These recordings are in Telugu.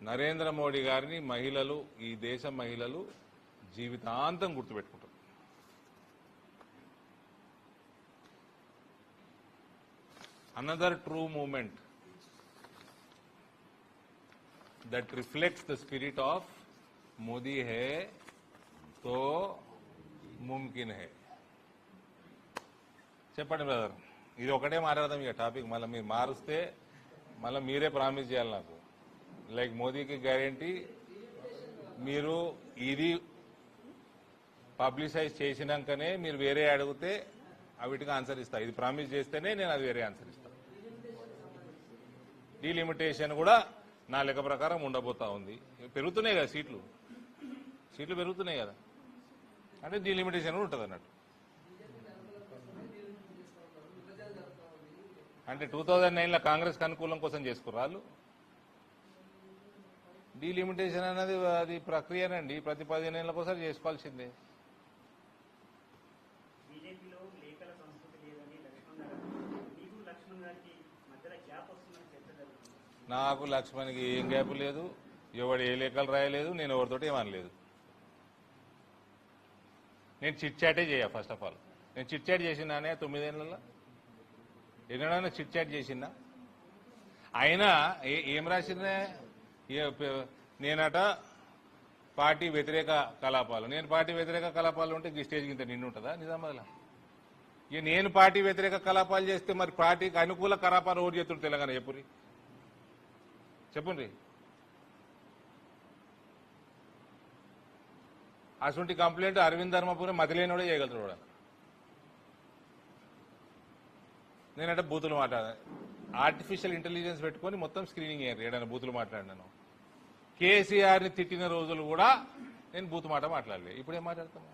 నరేంద్ర మోడీ గారిని మహిళలు, ఈ దేశ మహిళలు జీవితాంతం గుర్తుపెట్టుకుంటారు. Another true movement that reflects the spirit of Modi hai to mumkin hai. చెప్పండి బ్రదర్, ఇది ఒకటే మాట్లాడదాం ఇక టాపిక్. మళ్ళీ మీరు మారుస్తే మళ్ళీ మీరే ప్రామిస్ చేయాలి నాకు. లైక్ మోదీకి గ్యారంటీ మీరు ఇది పబ్లిసైజ్ చేసినాకనే మీరు వేరే అడిగితే అవిటికి ఆన్సర్ ఇస్తా. ఇది ప్రామిస్ చేస్తేనే నేను అది వేరే ఆన్సర్ ఇస్తాను. డీలిమిటేషన్ కూడా నా లెక్క ప్రకారం ఉండబోతా ఉంది. పెరుగుతున్నాయి కదా సీట్లు పెరుగుతున్నాయి కదా, అంటే డీలిమిటేషన్ కూడా ఉంటుంది అన్నట్టు. అంటే 2009లో కాంగ్రెస్ అనుకూలం కోసం చేసుకున్నారు వాళ్ళు. డీలిమిటేషన్ అనేది అది ప్రక్రియనండి, ప్రతి 15 ఏళ్ల కోసం చేసుకోవాల్సిందే. నాకు లక్ష్మణ్కి ఏం గ్యాప్ లేదు, ఎవడు ఏ లేఖలు రాయలేదు, నేను ఎవరితోటి ఏమనలేదు. నేను చిట్ చాటే చేయ. ఫస్ట్ ఆఫ్ ఆల్ నేను చిట్ చాట్ చేసినానే 9 ఏళ్లలో ఎన్నడైనా చిట్ చాట్ చేసినా. అయినా ఏం రాసినా నేనట పార్టీ వ్యతిరేక కలాపాలు. నేను పార్టీ వ్యతిరేక కలాపాలు ఉంటే ఈ స్టేజ్ కింద నిండు ఉంటుందా నిజామాబాద్లో? ఇక నేను పార్టీ వ్యతిరేక కలాపాలు చేస్తే మరి పార్టీకి అనుకూల కలాపాలు ఓటు చేతుడు తెలంగాణ చెప్పండి. అటువంటి కంప్లైంట్ అరవింద్ ధర్మపురి మతిలేనోడే చేయగలుగుతాడు కూడా. నేనంటే బూతులు మాట్లాడాను, ఆర్టిఫిషియల్ ఇంటెలిజెన్స్ పెట్టుకొని మొత్తం స్క్రీనింగ్ అయ్యారు. ఏడైనా బూతులు మాట్లాడినాను. కేసీఆర్ని తిట్టిన రోజులు కూడా నేను బూతు మాట మాట్లాడలేదు. ఇప్పుడేం మాట్లాడతాను?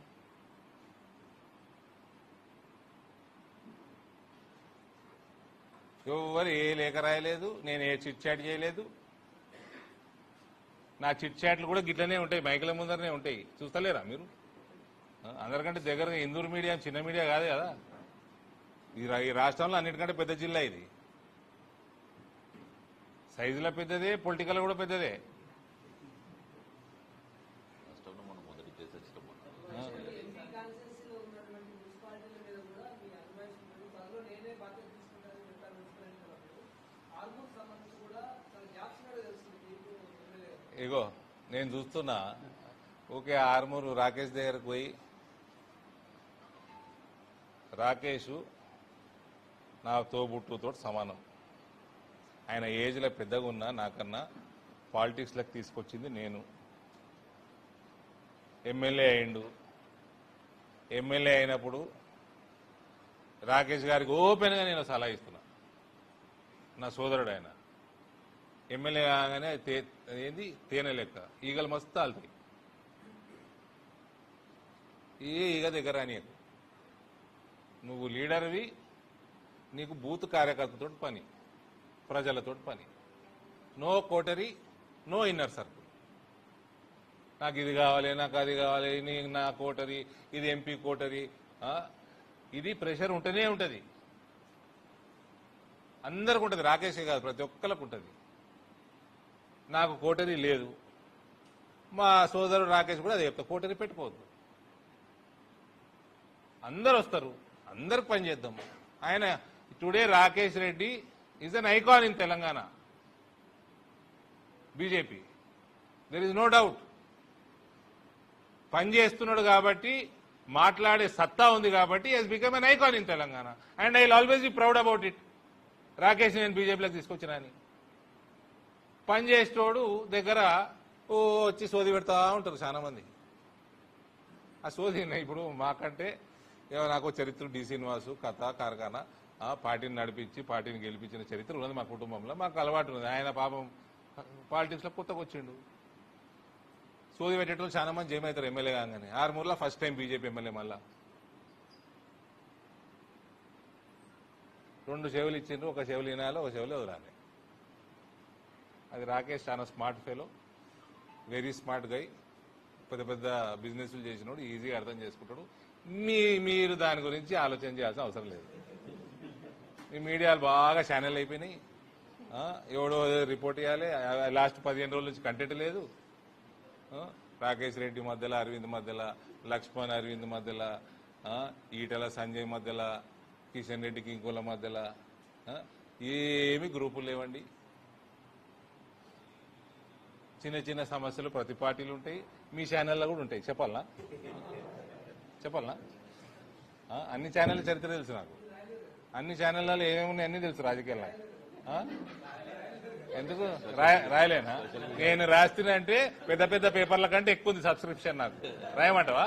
ఎవరు ఏ లేఖ రాయలేదు, నేను ఏ చిట్ చాట్ చేయలేదు. నా చిట్ చాట్లు కూడా గిట్లనే ఉంటాయి, మైకుల ముందరనే ఉంటాయి. చూస్తలేరా మీరు? అందరికంటే దగ్గరగా ఇందూరు మీడియా చిన్న మీడియా కాదు కదా. ఈ రాష్ట్రంలో అన్నిటికంటే పెద్ద జిల్లా ఇది. సైజులో పెద్దదే, పొలిటికల్ కూడా పెద్దదే. ఇగో నేను చూస్తున్నా, ఓకే ఆర్మూరు రాకేష్ దగ్గరకు పోయి, రాకేష్ నా తోబుట్టుతో సమానం. ఆయన ఏజ్లో పెద్దగా ఉన్నా నాకన్నా పాలిటిక్స్లకు తీసుకొచ్చింది నేను. ఎమ్మెల్యే అయిండు. ఎమ్మెల్యే అయినప్పుడు రాకేష్ గారికి ఓపెన్గా నేను సలహా ఇస్తున్నా. నా సోదరుడు ఆయన. ఎమ్మెల్యే కాగానే ఏంది తేనె లెక్క ఈగలు మస్తు ఆలుతాయి. ఈగ దగ్గర నీకు నువ్వు లీడర్వి, నీకు బూత్ కార్యకర్తతో పని, ప్రజలతో పని. No coterie, no inner circle. నాకు ఇది కావాలి, నాకు అది కావాలి, నా కోటరీ, ఇది ఎంపీ కోటరీ. ఇది ప్రెషర్ ఉంటూనే ఉంటుంది, అందరికి ఉంటుంది. రాకేషే కాదు, ప్రతి ఒక్కరికి ఉంటుంది. నాకు కోటరీ లేదు. మా సోదరుడు రాకేష్ కూడా అదే చెప్తా, కోటరీ పెట్టుకోవద్దు. అందరు వస్తారు, అందరికి పని చేద్దాం. ఆయన today Rakesh Reddy is an icon in Telangana BJP. There is no doubt. పని చేస్తున్నాడు కాబట్టి, మాట్లాడే సత్తా ఉంది కాబట్టి he's become an icon in Telangana. And I will always be proud about it. Rakesh నేను బీజేపీలోకి తీసుకొచ్చినా అని. పని చేసేటోడు దగ్గర వచ్చి సోది పెడతా ఉంటారు చాలా మంది. ఆ సోది ఇప్పుడు మాకంటే నాకు చరిత్ర డి శ్రీనివాసు కథ కార్ఖానా పార్టీని నడిపించి పార్టీని గెలిపించిన చరిత్ర ఉన్నది మా కుటుంబంలో. మాకు అలవాటు ఉన్నది. ఆయన పాపం పాలిటిక్స్లో కొత్తగా వచ్చిండు. సోది పెట్టేటోళ్ళు చాలా మంది జైమ్ అవుతారు ఎమ్మెల్యే కాగానే. ఆర్మూర్లో ఫస్ట్ టైం బీజేపీ ఎమ్మెల్యే. మళ్ళా 2 చెవులు ఇచ్చిండ్రు, ఒక చెవులు వినాలి, ఒక చెవులు వదలాలి. అది రాకేష్ చాలా smart fellow, very smart guy. పెద్ద పెద్ద బిజినెస్లు చేసినోడు, ఈజీగా అర్థం చేసుకుంటాడు. మీరు దాని గురించి ఆలోచన చేయాల్సిన అవసరం లేదు. మీ మీడియాలు బాగా ఛానల్ అయిపోయినాయి. ఎవడో రిపోర్ట్ ఇవ్వాలి. లాస్ట్ 15 రోజుల నుంచి కంటెంట్ లేదు. రాకేష్ రెడ్డి మధ్యలో, అరవింద్ మధ్యలో, లక్ష్మణ్ అరవింద్ మధ్యలో, ఈటల సంజయ్ మధ్యలో, కిషన్ రెడ్డికి ఇంకోల మధ్యలో ఏమి గ్రూపులు లేవండి. చిన్న చిన్న సమస్యలు ప్రతి పార్టీలు ఉంటాయి, మీ ఛానల్లో కూడా ఉంటాయి. చెప్పాలనా? అన్ని ఛానళ్ళ చరిత్ర తెలుసు నాకు. అన్ని ఛానళ్ళలో ఏమేమి ఉన్నాయి అన్నీ తెలుసు రాజకీయాల్లో. ఎందుకు రాయలేనా? నేను రాస్తున్నా అంటే పెద్ద పెద్ద పేపర్ల కంటే ఎక్కువ ఉంది సబ్స్క్రిప్షన్ నాకు. రాయమంటావా?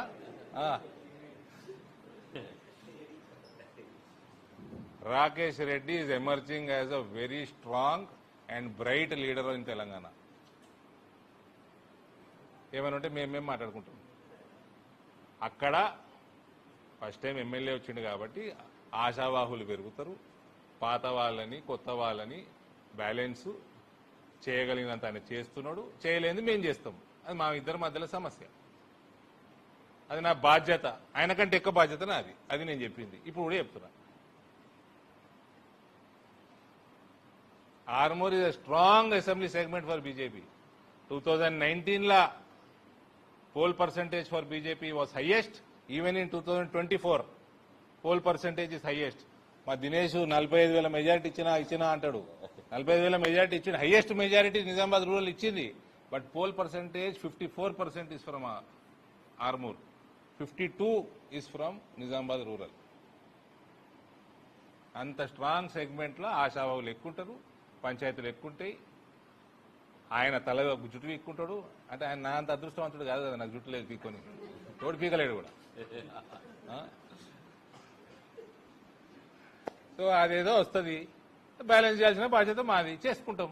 Rakesh Reddy is emerging as a very strong and bright leader in Telangana. ఏమైనా ఉంటే మేమేం మాట్లాడుకుంటాం. అక్కడ ఫస్ట్ టైం ఎమ్మెల్యే వచ్చిండు కాబట్టి ఆశావాహులు పెరుగుతారు. పాత వాళ్ళని కొత్త వాళ్ళని బ్యాలెన్స్ చేయగలిగినంత ఆయన చేస్తున్నాడు, చేయలేని మేము చేస్తాం. అది మా ఇద్దరి మధ్యలో సమస్య. అది నా బాధ్యత, ఆయన కంటే ఎక్కువ బాధ్యత నాది. అది నేను చెప్పింది, ఇప్పుడు కూడా చెప్తున్నా. Armoor is a strong assembly segment for BJP. 2019 poll percentage for BJP was highest. Even in 2024 poll percentage is highest. మా దినేష్ 45,000 మెజారిటీ ఇచ్చినా అంటాడు. 45,000 మెజారిటీ ఇచ్చింది, హైయెస్ట్ మెజారిటీ నిజామాబాద్ రూరల్ ఇచ్చింది. But poll percentage 54% is from Armoor, 52 is from Nizamabad rural. అంత స్ట్రాంగ్ సెగ్మెంట్ లో ఆశావాహులు ఎక్కుంటారు, పంచాయతీలు ఎక్కుంటాయి. ఆయన తల జుట్టు పీక్కుంటాడు. అంటే ఆయన నా అంత అదృష్టవంతుడు కాదు కదా, నాకు జుట్టు లేదు పీక్కొని. తోడు పీకలేడు కూడా. సో అదేదో వస్తుంది, బ్యాలెన్స్ చేయాల్సిన బాధ్యత మాది, చేసుకుంటాం.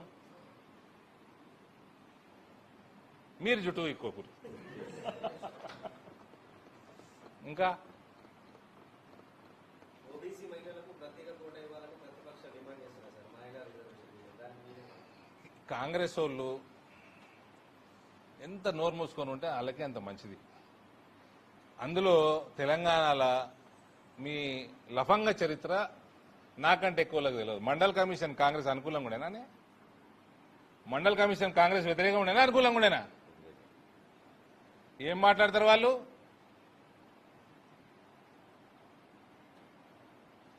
మీరు జుట్టు పీక్కోకూడదు. ఇంకా కాంగ్రెస్ వాళ్ళు ఎంత నోరు మూసుకొని ఉంటే వాళ్ళకే అంత మంచిది. అందులో తెలంగాణలో మీ లఫంగ చరిత్ర నాకంటే ఎక్కువలకు తెలియదు. మండల్ కమిషన్ కాంగ్రెస్ అనుకూలంగా ఉండేనా? మండల్ కమిషన్ కాంగ్రెస్ వ్యతిరేకంగా ఉండేనా, అనుకూలంగా ఉండేనా? ఏం మాట్లాడతారు వాళ్ళు?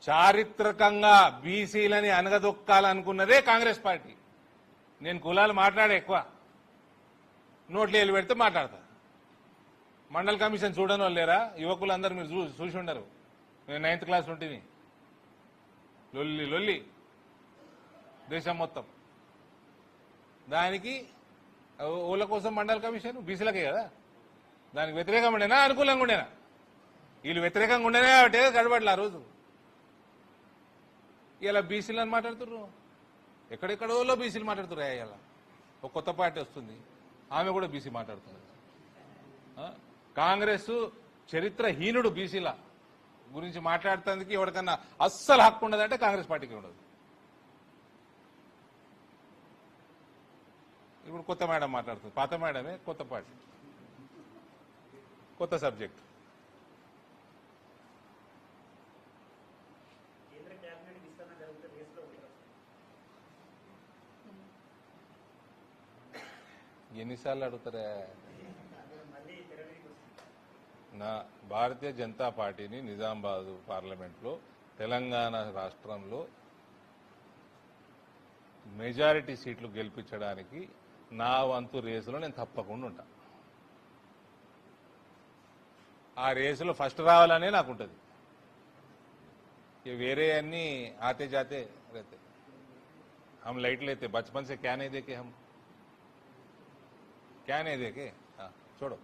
చారిత్రకంగా బీసీలని అనగదొక్కాలనుకున్నదే కాంగ్రెస్ పార్టీ. నేను కులాలు మాట్లాడే ఎక్కువ, నోట్లు వేలు పెడితే మాట్లాడతా. మండల్ కమిషన్ చూడని వాళ్ళు లేరా? యువకులు అందరు మీరు చూసి ఉండరు. నేను 9th క్లాస్ ఉంటుంది, లొల్లి లొల్లి దేశం మొత్తం. దానికి ఊళ్ళ కోసం మండల్ కమిషన్ బీసీలకే కదా. దానికి వ్యతిరేకంగా ఉండేనా, అనుకూలంగా ఉండేనా? వీళ్ళు వ్యతిరేకంగా ఉండేనా కాబట్టి గడబడలే ఆ రోజు. ఇలా బీసీలు అని మాట్లాడుతున్నారు, ఎక్కడెక్కడోలో బీసీలు మాట్లాడుతున్నారు. ఇలా ఒక కొత్త పార్టీ వస్తుంది, ఆమె కూడా బీసీ మాట్లాడుతున్నారు. కాంగ్రెస్ చరిత్రహీనుడు బీసీల గురించి మాట్లాడుతందుకు ఎవరికన్నా అస్సలు హక్కు ఉండదంటే కాంగ్రెస్ పార్టీకి ఉండదు. ఇప్పుడు కొత్త మేడం మాట్లాడుతుంది, పాత మేడమే, కొత్త పార్టీ, కొత్త సబ్జెక్ట్. ఎన్నిసార్లు అడుగుతారా? నా భారతీయ జనతా పార్టీని నిజామాబాద్ పార్లమెంట్లో తెలంగాణ రాష్ట్రంలో మెజారిటీ సీట్లు గెలిపించడానికి నా వంతు రేసులో నేను తప్పకుండా ఉంటా. ఆ రేసులో ఫస్ట్ రావాలనే నాకు ఉంటుంది. వేరే అన్ని आते जाते रहते, हम लाइट लेते, बचपन से क्या नहीं देखे, हम क्या नहीं देखे, छोड़ो.